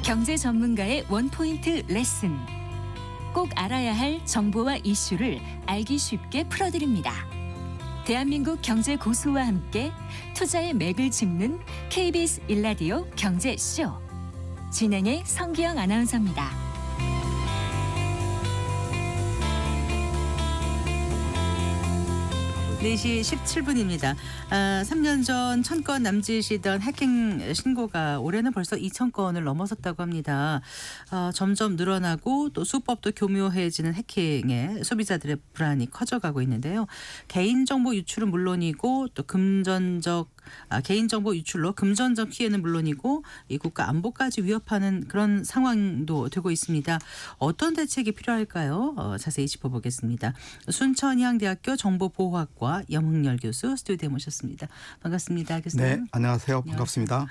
경제 전문가의 원포인트 레슨. 꼭 알아야 할 정보와 이슈를 알기 쉽게 풀어드립니다. 대한민국 경제 고수와 함께 투자의 맥을 짚는 KBS 1라디오 경제쇼. 진행의 성기영 아나운서입니다. 네 시 17분입니다. 3년 전 1,000건 남짓이던 해킹 신고가 올해는 벌써 2,000건을 넘어섰다고 합니다. 점점 늘어나고 또 수법도 교묘해지는 해킹에 소비자들의 불안이 커져가고 있는데요. 개인정보 유출은 물론이고 또 개인정보 유출로 금전적 피해는 물론이고 이 국가 안보까지 위협하는 그런 상황도 되고 있습니다. 어떤 대책이 필요할까요? 자세히 짚어보겠습니다. 순천향대학교 정보보호학과 염흥열 교수 스튜디오에 모셨습니다. 반갑습니다, 교수님. 네, 안녕하세요. 반갑습니다.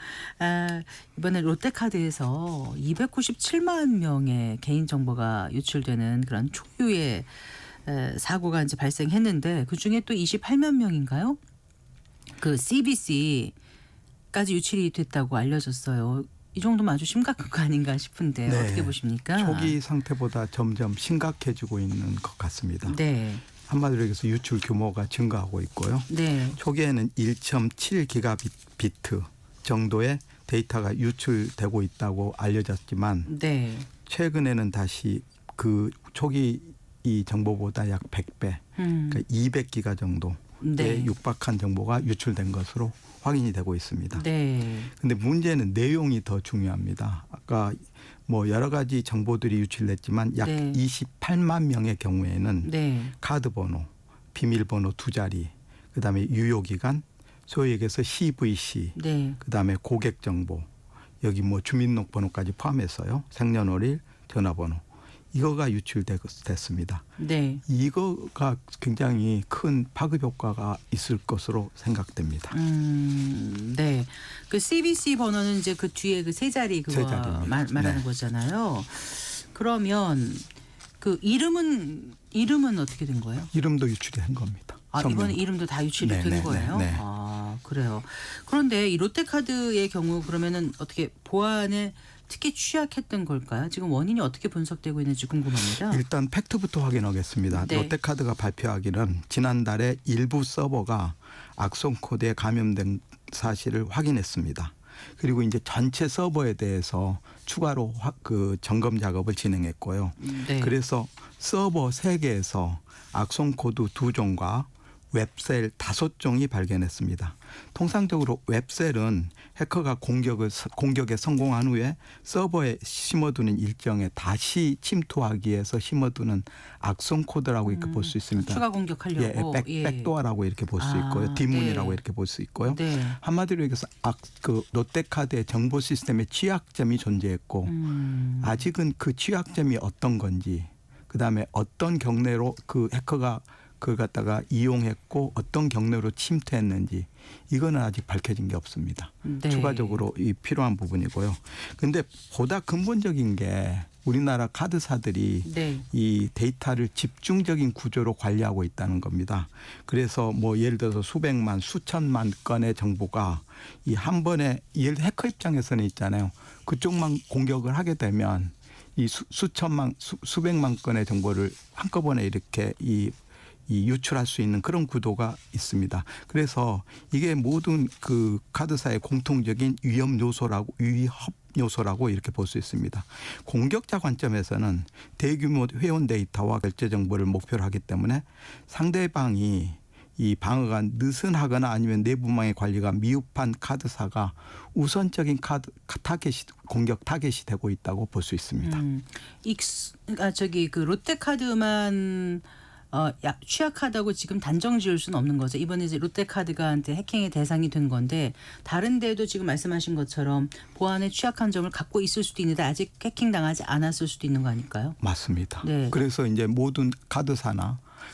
이번에 롯데카드에서 297만 명의 개인정보가 유출되는 그런 초유의 사고가 이제 발생했는데 그중에 또 28만 명인가요? 그 CBC까지 유출이 됐다고 알려졌어요. 이 정도면 아주 심각한 거 아닌가 싶은데 네, 어떻게 보십니까? 초기 상태보다 점점 심각해지고 있는 것 같습니다. 네. 한마디로 얘기해서 유출 규모가 증가하고 있고요. 네. 초기에는 1.7기가비트 정도의 데이터가 유출되고 있다고 알려졌지만 네. 최근에는 다시 그 초기 이 정보보다 약 100배, 그러니까 200기가 정도에 네. 육박한 정보가 유출된 것으로 확인이 되고 있습니다. 네. 근데 문제는 내용이 더 중요합니다. 아까 뭐 여러 가지 정보들이 유출됐지만 약 네. 28만 명의 경우에는 네. 카드 번호, 비밀번호 2자리, 그다음에 유효기간, 소위 얘기해서 CVC, 네. 그다음에 고객 정보, 여기 뭐 주민등록번호까지 포함해서요. 생년월일, 전화번호. 이거가 유출됐습니다. 네. 이거가 굉장히 큰 파급 효과가 있을 것으로 생각됩니다. 네. 그 CBC 번호는 이제 그 뒤에 그 세 자리 그거 세 자리입니다. 말하는 네. 거잖아요. 그러면 그 이름은 어떻게 된 거예요? 이름도 유출이 된 겁니다. 이번에 이름도 다 유출이 네, 된 네, 거예요? 네, 네. 그래요. 그런데 이 롯데카드의 경우 그러면은 어떻게 보안에 특히 취약했던 걸까요? 지금 원인이 어떻게 분석되고 있는지 궁금합니다. 일단 팩트부터 확인하겠습니다. 네. 롯데카드가 발표하기는 지난달에 일부 서버가 악성 코드에 감염된 사실을 확인했습니다. 그리고 이제 전체 서버에 대해서 추가로 그 점검 작업을 진행했고요. 네. 그래서 서버 3개에서 악성 코드 2종과 웹셀 5종이 발견했습니다. 통상적으로 웹셀은 해커가 공격에 성공한 후에 서버에 심어두는 일정에 다시 침투하기 위해서 심어두는 악성 코드라고 이렇게 볼 수 있습니다. 추가 공격하려고. 백도어라고 이렇게 볼 수 있고요. 뒷문이라고 네. 이렇게 볼 수 있고요. 네. 한마디로 얘기해서 그 롯데카드의 정보 시스템에 취약점이 존재했고 아직은 그 취약점이 어떤 건지 그다음에 어떤 경로로 그 해커가 그걸 갖다가 이용했고 어떤 경로로 침투했는지 이거는 아직 밝혀진 게 없습니다. 네. 추가적으로 이 필요한 부분이고요. 그런데 보다 근본적인 게 우리나라 카드사들이 네. 이 데이터를 집중적인 구조로 관리하고 있다는 겁니다. 그래서 뭐 예를 들어서 수백만, 수천만 건의 정보가 이 한 번에 해커 입장에서는 있잖아요. 그쪽만 공격을 하게 되면 이 수천만, 수백만 건의 정보를 한꺼번에 이렇게 이 유출할 수 있는 그런 구도가 있습니다. 그래서 이게 모든 그 카드사의 공통적인 위험 요소라고 이렇게 볼 수 있습니다. 공격자 관점에서는 대규모 회원 데이터와 결제 정보를 목표로 하기 때문에 상대방이 이 방어가 느슨하거나 아니면 내부망의 관리가 미흡한 카드사가 우선적인 공격 타겟이 되고 있다고 볼 수 있습니다. 그 롯데카드만 취약하다고 지금 단정 지을 수는 없는 거죠. 이번에 이제 롯데카드가한테 해킹의 대상이 된 건데 다른 데도 지금 말씀하신 것처럼 보안에 취약한 점을 갖고 있을 수도 있는데 아직 해킹 당하지 않았을 수도 있는 거 아닐까요? 맞습니다. 네. 그래서 이제 모든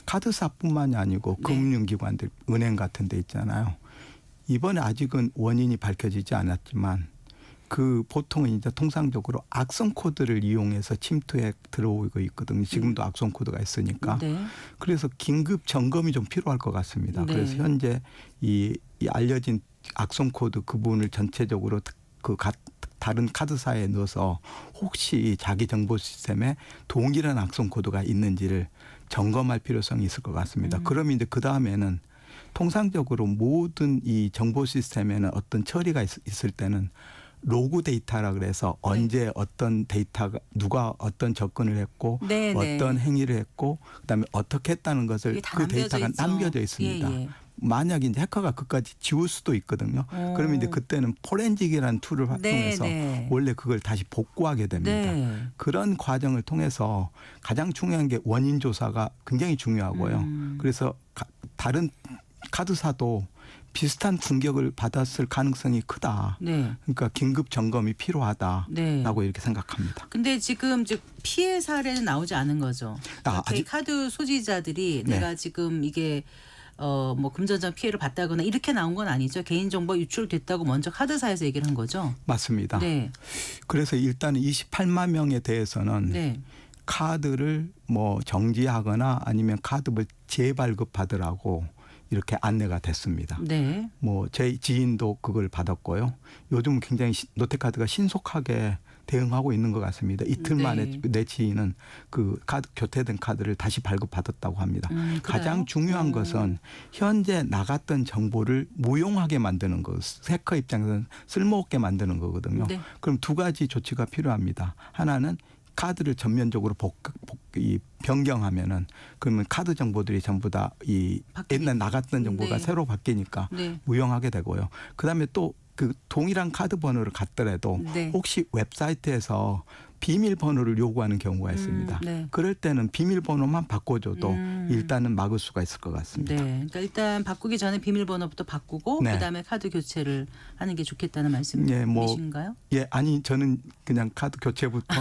카드사뿐만이 아니고 네. 금융기관들, 은행 같은 데 있잖아요. 이번에 아직은 원인이 밝혀지지 않았지만 그 보통은 이제 통상적으로 악성 코드를 이용해서 침투에 들어오고 있거든요. 지금도 악성 코드가 있으니까. 네. 그래서 긴급 점검이 좀 필요할 것 같습니다. 네. 그래서 현재 이 알려진 악성 코드 그 부분을 전체적으로 다 다른 카드사에 넣어서 혹시 자기 정보 시스템에 동일한 악성 코드가 있는지를 점검할 필요성이 있을 것 같습니다. 그러면 이제 그 다음에는 통상적으로 모든 이 정보 시스템에는 어떤 처리가 있을 때는 로그 데이터라 그래서 언제 어떤 데이터가 누가 어떤 접근을 했고 네, 어떤 행위를 했고 그다음에 어떻게 했다는 것을 이게 다 그 남겨져 데이터가 있죠. 남겨져 있습니다. 예, 예. 만약 이제 해커가 그까지 지울 수도 있거든요. 그러면 이제 그때는 포렌직이라는 툴을 활용해서 네. 원래 그걸 다시 복구하게 됩니다. 네. 그런 과정을 통해서 가장 중요한 게 원인 조사가 굉장히 중요하고요. 그래서 다른 카드사도 비슷한 충격을 받았을 가능성이 크다. 네. 그러니까 긴급 점검이 필요하다라고 네. 이렇게 생각합니다. 근데 지금 즉 피해 사례는 나오지 않은 거죠. 그러니까 아직- 카드 소지자들이 네. 내가 지금 이게 뭐 금전적 피해를 봤다거나 이렇게 나온 건 아니죠. 개인정보 유출됐다고 먼저 카드사에서 얘기를 한 거죠. 맞습니다. 네. 그래서 일단 28만 명에 대해서는 네. 카드를 뭐 정지하거나 아니면 카드를 재발급받으라고 이렇게 안내가 됐습니다. 네. 뭐 제 지인도 그걸 받았고요. 요즘 굉장히 롯데카드가 신속하게 대응하고 있는 것 같습니다. 이틀 네. 만에 내 지인은 그 카드 교태된 카드를 다시 발급받았다고 합니다. 가장 그래요? 중요한 것은 현재 나갔던 정보를 무용하게 만드는 것, 해커 입장에서는 쓸모없게 만드는 거거든요. 네. 그럼 두 가지 조치가 필요합니다. 하나는 카드를 전면적으로 변경하면은 그러면 카드 정보들이 전부 다 이 옛날 나갔던 정보가 네. 새로 바뀌니까 네. 무용하게 되고요. 그다음에 또 그 동일한 카드 번호를 갖더라도 네. 혹시 웹사이트에서 비밀번호를 요구하는 경우가 있습니다. 네. 그럴 때는 비밀번호만 바꿔줘도 일단은 막을 수가 있을 것 같습니다. 네. 그러니까 일단 바꾸기 전에 비밀번호부터 바꾸고 네. 그다음에 카드 교체를 하는 게 좋겠다는 예, 뭐 말씀이신가요? 예, 아니 저는 그냥 카드 교체부터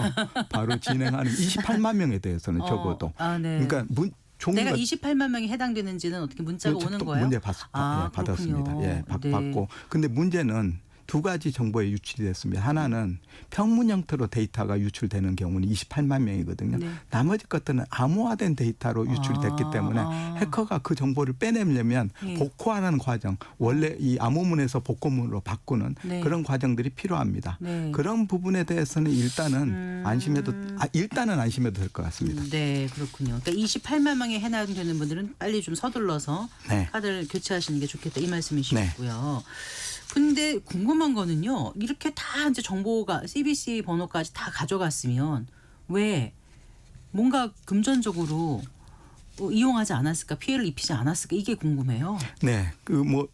바로 진행하는 28만 명에 대해서는 적어도 네. 그러니까 내가 종류가 28만 명이 해당되는지는 어떻게 문자가 오는 또 거예요? 문제 그렇군요. 받았습니다. 예, 네. 받고. 근데 문제는 두 가지 정보에 유출이 됐습니다. 하나는 평문 형태로 데이터가 유출되는 경우는 28만 명이거든요. 네. 나머지 것들은 암호화된 데이터로 유출됐기 때문에 해커가 그 정보를 빼내려면 예. 복구하는 과정, 원래 이 암호문에서 복구문으로 바꾸는 네. 그런 과정들이 필요합니다. 네. 그런 부분에 대해서는 일단은 일단은 안심해도 될 것 같습니다. 네, 그렇군요. 그러니까 28만 명에 해당되는 분들은 빨리 좀 서둘러서 네. 카드를 교체하시는 게 좋겠다 이 말씀이시고요. 근데 궁금한 거는요. 이렇게 다 이제 정보가 CBC 번호까지 다 가져갔으면 왜 뭔가 금전적으로 이용하지 않았을까, 피해를 입히지 않았을까 이게 궁금해요. 네, 그 뭐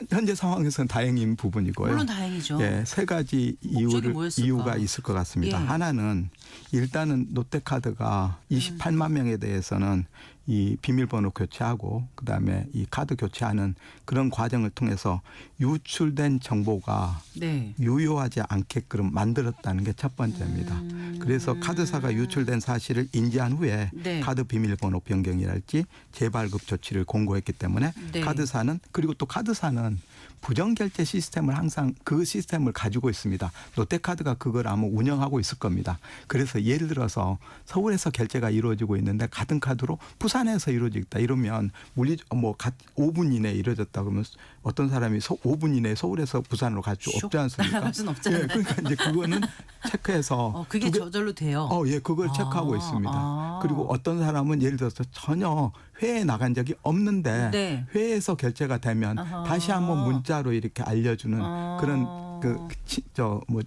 현재 상황에서는 다행인 부분이고요. 물론 다행이죠. 예, 세 가지 목적이 뭐였을까? 이유가 있을 것 같습니다. 예. 하나는 일단은 롯데카드가 28만 명에 대해서는 이 비밀번호 교체하고 그다음에 이 카드 교체하는 그런 과정을 통해서 유출된 정보가 네. 유효하지 않게끔 만들었다는 게 첫 번째입니다. 그래서 카드사가 유출된 사실을 인지한 후에 네. 카드 비밀번호 변경이랄지 재발급 조치를 공고했기 때문에 네. 카드사는 그리고 또 카드사는 부정결제 시스템을 항상 그 시스템을 가지고 있습니다. 롯데카드가 그걸 아마 운영하고 있을 겁니다. 그래서 예를 들어서 서울에서 결제가 이루어지고 있는데 같은 카드로 부산에서 이루어지겠다 이러면 5분 이내에 이루어졌다 그러면 어떤 사람이 5분 이내에 서울에서 부산으로 갈 수 없지 않습니까? 날아갈 수는 없잖아요. 예, 그러니까 이제 그거는 체크해서 그게 저절로 돼요. 예, 그걸 체크하고 있습니다. 아. 그리고 어떤 사람은 예를 들어서 전혀 회에 나간 적이 없는데 네. 회에서 결제가 되면 아하. 다시 한번 문자로 이렇게 알려주는 그런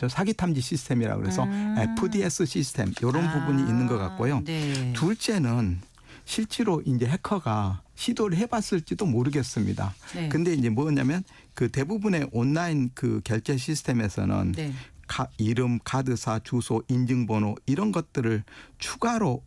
사기 탐지 시스템이라고 그래서 FDS 시스템 이런 부분이 있는 것 같고요. 네. 둘째는 실제로 이제 해커가 시도를 해봤을지도 모르겠습니다. 네. 근데 이제 뭐냐면 그 대부분의 온라인 그 결제 시스템에서는 네. 이름, 카드사, 주소, 인증번호 이런 것들을 추가로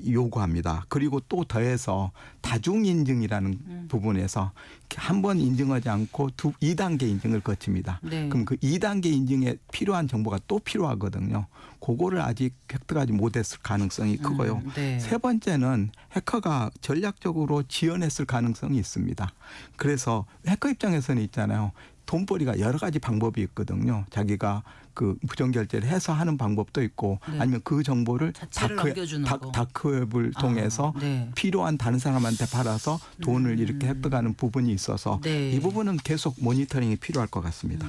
요구합니다. 그리고 또 더해서 다중인증이라는 부분에서 한 번 인증하지 않고 2단계 인증을 거칩니다. 네. 그럼 그 2단계 인증에 필요한 정보가 또 필요하거든요. 그거를 아직 획득하지 못했을 가능성이 크고요. 네. 세 번째는 해커가 전략적으로 지원했을 가능성이 있습니다. 그래서 해커 입장에서는 있잖아요. 돈벌이가 여러 가지 방법이 있거든요. 자기가 그 부정결제를 해서 하는 방법도 있고 네. 아니면 그 정보를 자체를 남겨주는 거. 다크웹을 통해서 네. 필요한 다른 사람한테 팔아서 돈을 이렇게 획득하는 부분이 있어서 네. 이 부분은 계속 모니터링이 필요할 것 같습니다.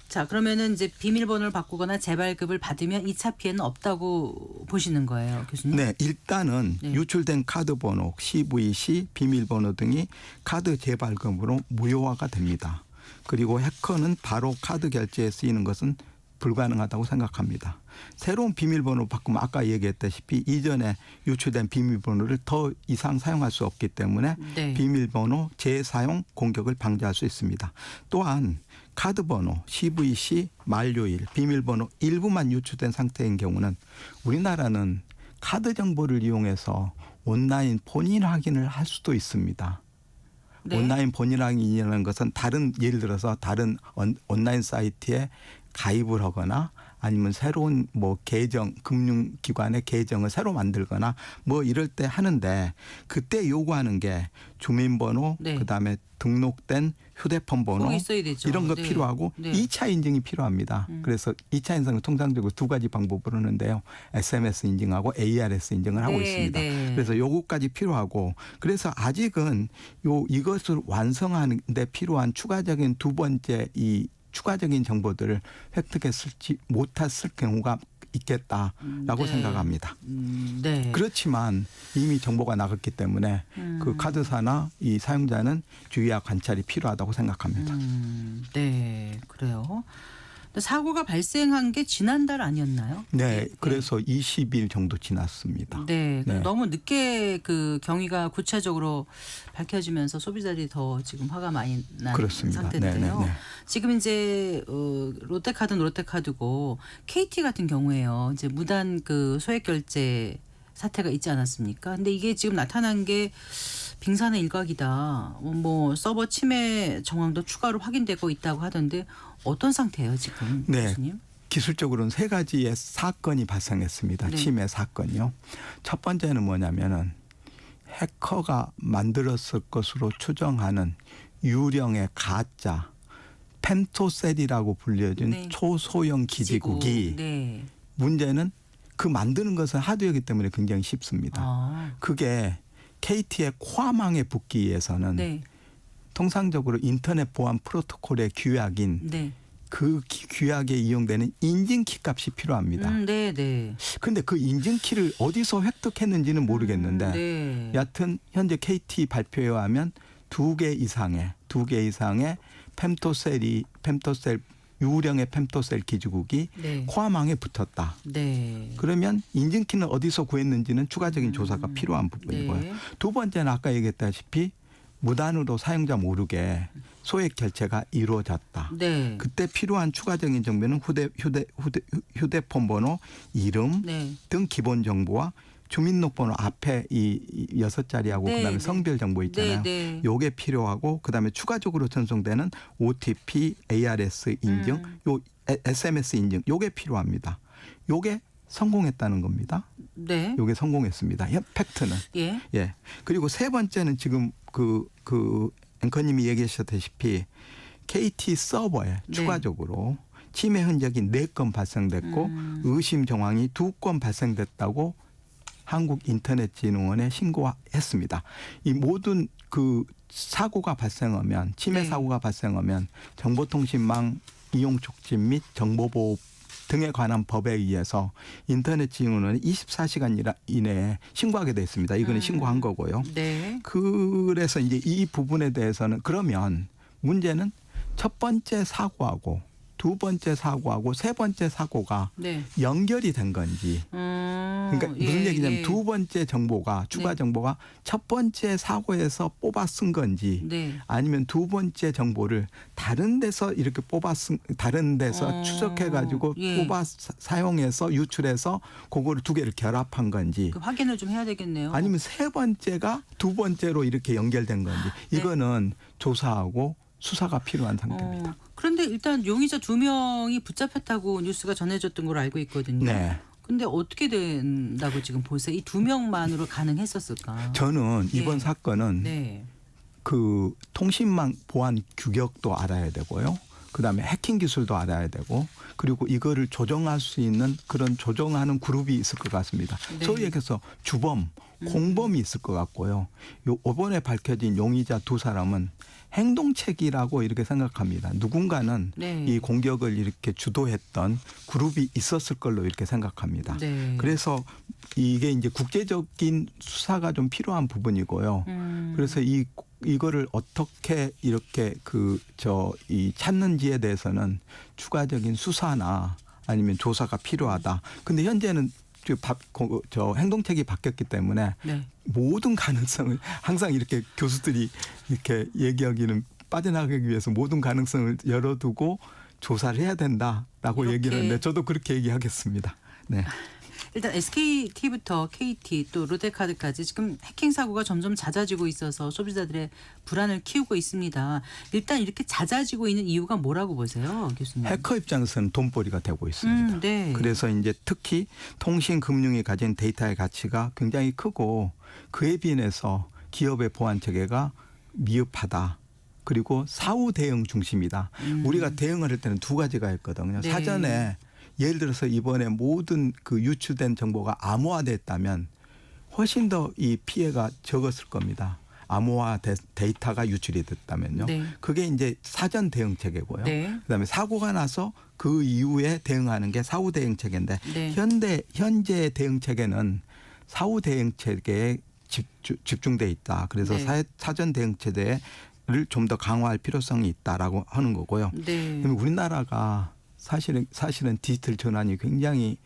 자, 그러면은 이제 비밀번호를 바꾸거나 재발급을 받으면 2차 피해는 없다고 보시는 거예요, 교수님? 네, 일단은 네. 유출된 카드 번호, CVC, 비밀번호 등이 카드 재발급으로 무효화가 됩니다. 그리고 해커는 바로 카드 결제에 쓰이는 것은 불가능하다고 생각합니다. 새로운 비밀번호 바꾸면 아까 얘기했다시피 이전에 유출된 비밀번호를 더 이상 사용할 수 없기 때문에 네. 비밀번호 재사용 공격을 방지할 수 있습니다. 또한 카드번호, CVC, 만료일, 비밀번호 일부만 유출된 상태인 경우는 우리나라는 카드 정보를 이용해서 온라인 본인 확인을 할 수도 있습니다. 네. 온라인 본인 확인이라는 것은 다른 예를 들어서 다른 온라인 사이트에 가입을 하거나 아니면 새로운 뭐 계정 금융기관의 계정을 새로 만들거나 뭐 이럴 때 하는데 그때 요구하는 게 주민번호 네. 그다음에 등록된 휴대폰 번호 꼭 있어야 되죠. 이런 거 네. 필요하고 네. 2차 2차 인증이 필요합니다. 그래서 2차 인증은 통상적으로 두 가지 방법으로 하는데요. SMS 인증하고 ARS 인증을 하고 네, 있습니다. 네. 그래서 요거까지 필요하고 그래서 아직은 이것을 완성하는 데 필요한 추가적인 두 번째 이 추가적인 정보들을 획득했을지 못했을 경우가 있겠다라고 네. 생각합니다. 네. 그렇지만 이미 정보가 나갔기 때문에 그 카드사나 이 사용자는 주의와 관찰이 필요하다고 생각합니다. 네, 그래요. 근데 사고가 발생한 게 지난달 아니었나요? 네, 그래서 20일 정도 지났습니다. 네, 네. 너무 늦게 그 경위가 구체적으로 밝혀지면서 소비자들이 더 지금 화가 많이 난 그렇습니다. 상태인데요. 네, 네, 네. 지금 이제 롯데카드는 롯데카드고 KT 같은 경우에요. 이제 무단 그 소액 결제 사태가 있지 않았습니까? 근데 이게 지금 나타난 게 빙산의 일각이다. 뭐 서버 침해 정황도 추가로 확인되고 있다고 하던데 어떤 상태예요 지금, 네. 교수님? 기술적으로는 세 가지의 사건이 발생했습니다. 네. 침해 사건이요. 첫 번째는 뭐냐면은 해커가 만들었을 것으로 추정하는 유령의 가짜 펜토셀이라고 불려진 네. 초소형 기지국이 네. 문제는 그 만드는 것은 하드웨어이기 때문에 굉장히 쉽습니다. 아, 그게 KT의 쿼망에 붙기 위해서는 네. 통상적으로 인터넷 보안 프로토콜의 규약인 네. 그 규약에 이용되는 인증키 값이 필요합니다. 네, 네. 그런데 그 인증키를 어디서 획득했는지는 모르겠는데 네. 여하튼 현재 KT 발표에 의하면 두 개 이상의 펜토셀 유령의 펜토셀 기지국이 네. 쿼망에 붙었다. 네. 그러면 인증키는 어디서 구했는지는 추가적인 조사가 필요한 부분이고요. 네. 두 번째는 아까 얘기했다시피 무단으로 사용자 모르게 소액 결제가 이루어졌다. 네. 그때 필요한 추가적인 정보는 휴대폰 번호, 이름 네. 등 기본 정보와 주민등록번호 앞에 이 6자리하고 네, 그다음에 네. 성별 정보 있잖아요. 네, 네. 요게 필요하고 그다음에 추가적으로 전송되는 OTP, ARS 인증, 요 SMS 인증 요게 필요합니다. 요게 성공했다는 겁니다. 네. 요게 성공했습니다. 팩트는. 예. 예. 그리고 세 번째는 지금 그 앵커님이 얘기하셨다시피 KT 서버에 네. 추가적으로 침해 흔적이 4건 발생됐고 의심 정황이 2건 발생됐다고 한국인터넷진흥원에 신고했습니다. 이 모든 그 사고가 발생하면 침해 네. 사고가 발생하면 정보통신망 이용 촉진 및 정보보호 등에 관한 법에 의해서 인터넷진흥원은 24시간 이내에 신고하게 돼 있습니다. 이거는 신고한 거고요. 네. 그래서 이제 이 부분에 대해서는 그러면 문제는 첫 번째 사고하고 두 번째 사고하고 세 번째 사고가 네. 연결이 된 건지 그러니까 무슨 얘기냐면 두 번째 정보가 추가 네. 정보가 첫 번째 사고에서 뽑아 쓴 건지 네. 아니면 두 번째 정보를 다른 데서 이렇게 다른 데서 추적해 가지고 예. 뽑아 사용해서 유출해서 그거를 두 개를 결합한 건지 그 확인을 좀 해야 되겠네요. 아니면 세 번째가 두 번째로 이렇게 연결된 건지 네. 이거는 조사하고 수사가 필요한 상태입니다. 그런데 일단 용의자 2명이 붙잡혔다고 뉴스가 전해졌던 걸로 알고 있거든요. 네. 근데 어떻게 된다고 지금 보세요? 이 2명만으로 가능했었을까? 저는 이번 예. 사건은 네. 그 통신망 보안 규격도 알아야 되고요. 그다음에 해킹 기술도 알아야 되고 그리고 이거를 조정할 수 있는 그런 조정하는 그룹이 있을 것 같습니다. 네. 소위 얘기해서 주범 공범이 있을 것 같고요. 이번에 밝혀진 용의자 두 사람은 행동책이라고 이렇게 생각합니다. 누군가는 네. 이 공격을 이렇게 주도했던 그룹이 있었을 걸로 이렇게 생각합니다. 네. 그래서 이게 이제 국제적인 수사가 좀 필요한 부분이고요. 그래서 이거를 어떻게 이렇게 이 찾는지에 대해서는 추가적인 수사나 아니면 조사가 필요하다. 근데 현재는 저 행동책이 바뀌었기 때문에 네. 모든 가능성을 항상 이렇게 교수들이 이렇게 얘기하기는 빠져나가기 위해서 모든 가능성을 열어두고 조사를 해야 된다라고 이렇게. 얘기를 하는데 저도 그렇게 얘기하겠습니다. 네. 일단 SKT부터 KT 또 롯데카드까지 지금 해킹 사고가 점점 잦아지고 있어서 소비자들의 불안을 키우고 있습니다. 일단 이렇게 잦아지고 있는 이유가 뭐라고 보세요, 교수님? 해커 입장에서는 돈벌이가 되고 있습니다. 네. 그래서 이제 특히 통신 금융이 가진 데이터의 가치가 굉장히 크고 그에 비해서 기업의 보안 체계가 미흡하다. 그리고 사후 대응 중심이다. 우리가 대응을 할 때는 두 가지가 있거든요. 네. 사전에 예를 들어서 이번에 모든 그 유출된 정보가 암호화됐다면 훨씬 더 이 피해가 적었을 겁니다. 암호화 데이터가 유출이 됐다면요. 네. 그게 이제 사전 대응 체계고요. 네. 그다음에 사고가 나서 그 이후에 대응하는 게 사후 대응 체계인데 네. 현재 대응 체계는 사후 대응 체계에 집중돼 있다. 그래서 네. 사전 대응 체계를 좀 더 강화할 필요성이 있다라고 하는 거고요. 네. 그다음에 우리나라가 사실은 디지털 전환이 굉장히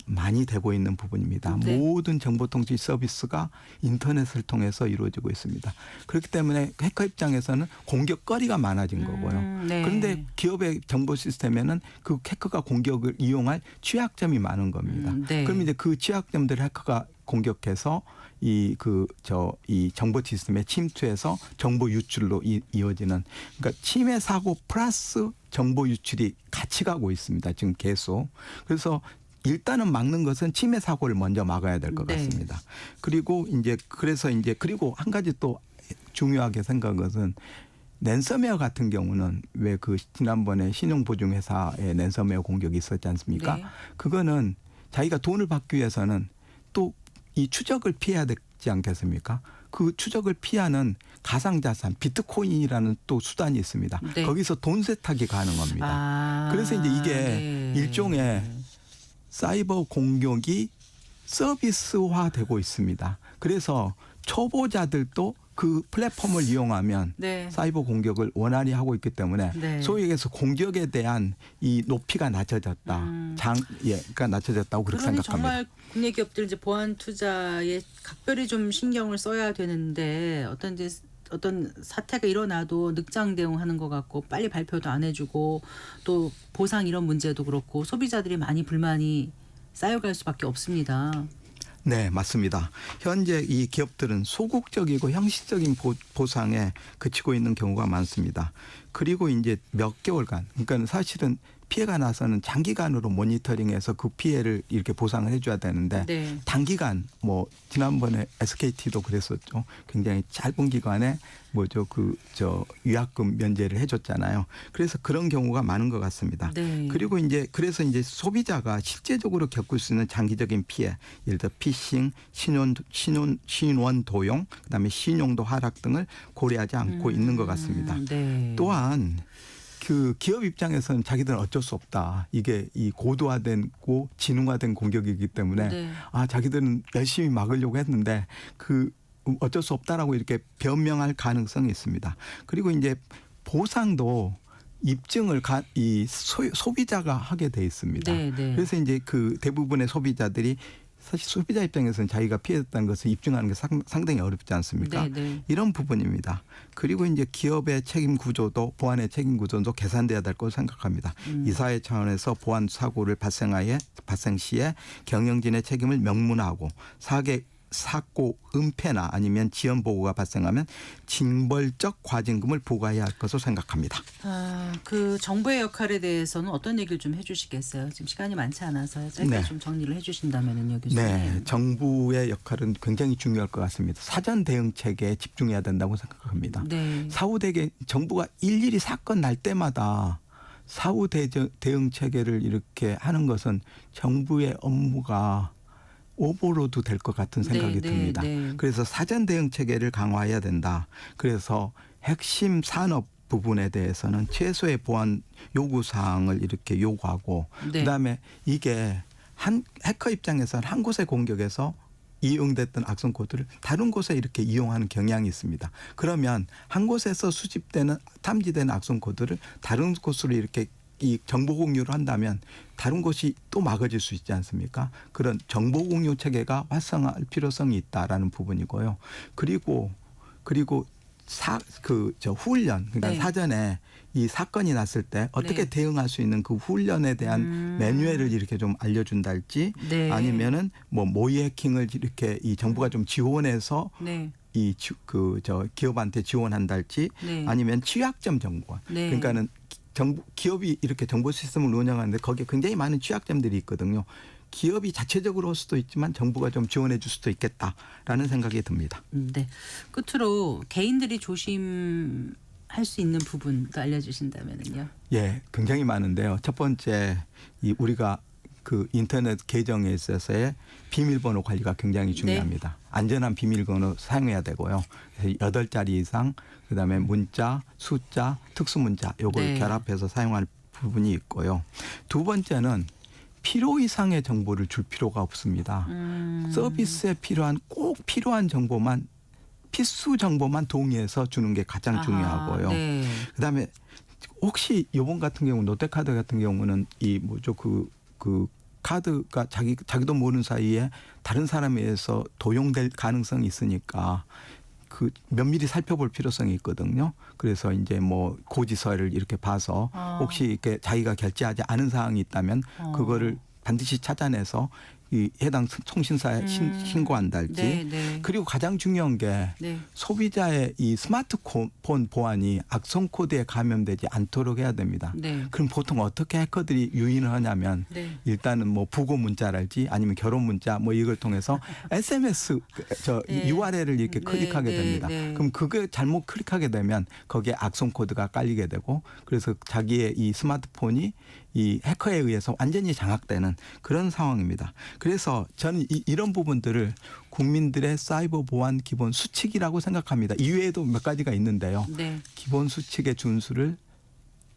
많이 되고 있는 부분입니다. 네. 모든 정보통신 서비스가 인터넷을 통해서 이루어지고 있습니다. 그렇기 때문에 해커 입장에서는 공격거리가 많아진 거고요. 네. 그런데 기업의 정보 시스템에는 그 해커가 공격을 이용할 취약점이 많은 겁니다. 네. 그럼 이제 그 취약점들을 해커가 공격해서 이 정보 시스템에 침투해서 정보 유출로 이어지는 그러니까 침해 사고 플러스 정보 유출이 같이 가고 있습니다. 지금 계속. 그래서 일단은 막는 것은 침해 사고를 먼저 막아야 될 것 네. 같습니다. 그리고 그리고 한 가지 또 중요하게 생각한 것은 랜섬웨어 같은 경우는 왜 지난번에 신용보증회사에 랜섬웨어 공격이 있었지 않습니까? 네. 그거는 자기가 돈을 받기 위해서는 또 이 추적을 피해야 되지 않겠습니까? 그 추적을 피하는 가상자산 비트코인이라는 또 수단이 있습니다. 네. 거기서 돈 세탁이 가능합니다. 그래서 이제 이게 네. 일종의 사이버 공격이 서비스화되고 있습니다. 그래서 초보자들도 그 플랫폼을 이용하면 네. 사이버 공격을 원활히 하고 있기 때문에 네. 소위 얘기해서 공격에 대한 이 높이가 낮춰졌다. 그러니까 낮춰졌다고 그렇게 그러니 생각합니다. 정말 국내 기업들 이제 보안 투자에 각별히 좀 신경을 써야 되는데 어떤 사태가 일어나도 늑장 대응하는 것 같고 빨리 발표도 안 해주고 또 보상 이런 문제도 그렇고 소비자들이 많이 불만이 쌓여갈 수밖에 없습니다. 네, 맞습니다. 현재 이 기업들은 소극적이고 형식적인 보상에 그치고 있는 경우가 많습니다. 그리고 이제 몇 개월간, 그러니까 사실은 피해가 나서는 장기간으로 모니터링해서 그 피해를 이렇게 보상을 해줘야 되는데 네. 단기간 지난번에 SKT도 그랬었죠. 굉장히 짧은 기간에 위약금 면제를 해줬잖아요. 그래서 그런 경우가 많은 것 같습니다. 네. 그리고 그래서 소비자가 실제적으로 겪을 수 있는 장기적인 피해, 예를 들어 피싱, 신원 도용, 그다음에 신용도 하락 등을 고려하지 않고 있는 것 같습니다. 네. 또한 그 기업 입장에서는 자기들은 어쩔 수 없다. 이게 이 고도화되고 지능화된 공격이기 때문에 네. 자기들은 열심히 막으려고 했는데 어쩔 수 없다라고 이렇게 변명할 가능성이 있습니다. 그리고 이제 보상도 입증을 소비자가 하게 돼 있습니다. 네, 네. 그래서 이제 그 대부분의 소비자들이 사실 소비자 입장에서는 자기가 피해졌다는 것을 입증하는 게 상당히 어렵지 않습니까? 네, 네. 이런 부분입니다. 그리고 이제 기업의 책임 구조도 보안의 책임 구조도 개선돼야 될 것으로 생각합니다. 이사회 차원에서 보안 사고를 발생 시에 경영진의 책임을 명문화하고 사고 은폐나 아니면 지연 보고가 발생하면 징벌적 과징금을 부과해야 할 것으로 생각합니다. 그 정부의 역할에 대해서는 어떤 얘기를 좀 해주시겠어요? 지금 시간이 많지 않아서 짧게 네. 좀 정리를 해주신다면요, 교수님. 네, 정부의 역할은 굉장히 중요할 것 같습니다. 사전 대응 체계에 집중해야 된다고 생각합니다. 네. 사후 정부가 일일이 사건 날 때마다 사후 대응 체계를 이렇게 하는 것은 정부의 업무가 오버로드 될 것 같은 생각이 네, 듭니다. 네. 그래서 사전 대응 체계를 강화해야 된다. 그래서 핵심 산업 부분에 대해서는 최소의 보안 요구 사항을 이렇게 요구하고 네. 그다음에 이게 한 해커 입장에서는 한 곳의 공격에서 이용됐던 악성 코드를 다른 곳에 이렇게 이용하는 경향이 있습니다. 그러면 한 곳에서 수집되는 탐지되는 악성 코드를 다른 곳으로 이렇게 이 정보 공유를 한다면 다른 곳이 또 막아질 수 있지 않습니까? 그런 정보 공유 체계가 활성화할 필요성이 있다라는 부분이고요. 그리고 훈련 그러니까 네. 사전에 이 사건이 났을 때 어떻게 네. 대응할 수 있는 그 훈련에 대한 매뉴얼을 이렇게 좀 알려준달지 네. 아니면은 뭐 모의 해킹을 이렇게 이 정부가 좀 지원해서 네. 이 기업한테 지원한달지 네. 아니면 취약점 정보. 네. 그러니까는 기업이 이렇게 정보 시스템을 운영하는데 거기에 굉장히 많은 취약점들이 있거든요. 기업이 자체적으로 할 수도 있지만 정부가 좀 지원해 줄 수도 있겠다라는 생각이 듭니다. 네. 끝으로 개인들이 조심할 수 있는 부분도 알려주신다면요. 예, 굉장히 많은데요. 첫 번째 우리가 그 인터넷 계정에 있어서의 비밀번호 관리가 굉장히 중요합니다. 안전한 비밀번호 사용해야 되고요. 그래서 8자리 이상 그다음에 문자, 숫자, 특수문자 요걸 네. 결합해서 사용할 부분이 있고요. 두 번째는 필요 이상의 정보를 줄 필요가 없습니다. 서비스에 꼭 필요한 정보만 필수 정보만 동의해서 주는 게 가장 중요하고요. 네. 그다음에 혹시 이번 같은 경우 롯데카드 같은 경우는 그 카드가 자기도 모르는 사이에 다른 사람에 의해서 도용될 가능성이 있으니까 그 면밀히 살펴볼 필요성이 있거든요. 그래서 이제 뭐 고지서를 이렇게 봐서 혹시 이렇게 자기가 결제하지 않은 사항이 있다면 그거를 반드시 찾아내서 이 해당 통신사에 신고한달지. 네, 네. 그리고 가장 중요한 게 네. 소비자의 이 스마트폰 보안이 악성 코드에 감염되지 않도록 해야 됩니다. 네. 그럼 보통 어떻게 해커들이 유인을 하냐면 네. 일단은 뭐 부고 문자랄지 아니면 결혼 문자 뭐 이걸 통해서 SMS 네. URL을 이렇게 네, 클릭하게 네, 됩니다. 네. 그럼 그게 잘못 클릭하게 되면 거기에 악성 코드가 깔리게 되고 그래서 자기의 이 스마트폰이 이 해커에 의해서 완전히 장악되는 그런 상황입니다. 그래서 저는 이런 부분들을 국민들의 사이버 보안 기본 수칙이라고 생각합니다. 이외에도 몇 가지가 있는데요. 네. 기본 수칙의 준수를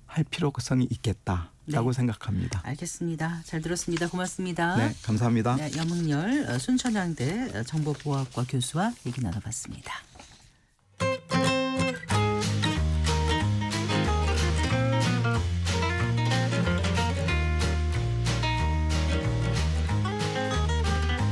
할 필요성이 있겠다라고 생각합니다. 알겠습니다. 잘 들었습니다. 고맙습니다. 네, 감사합니다. 네, 염흥열 순천향대 정보보호학과 교수와 얘기 나눠봤습니다.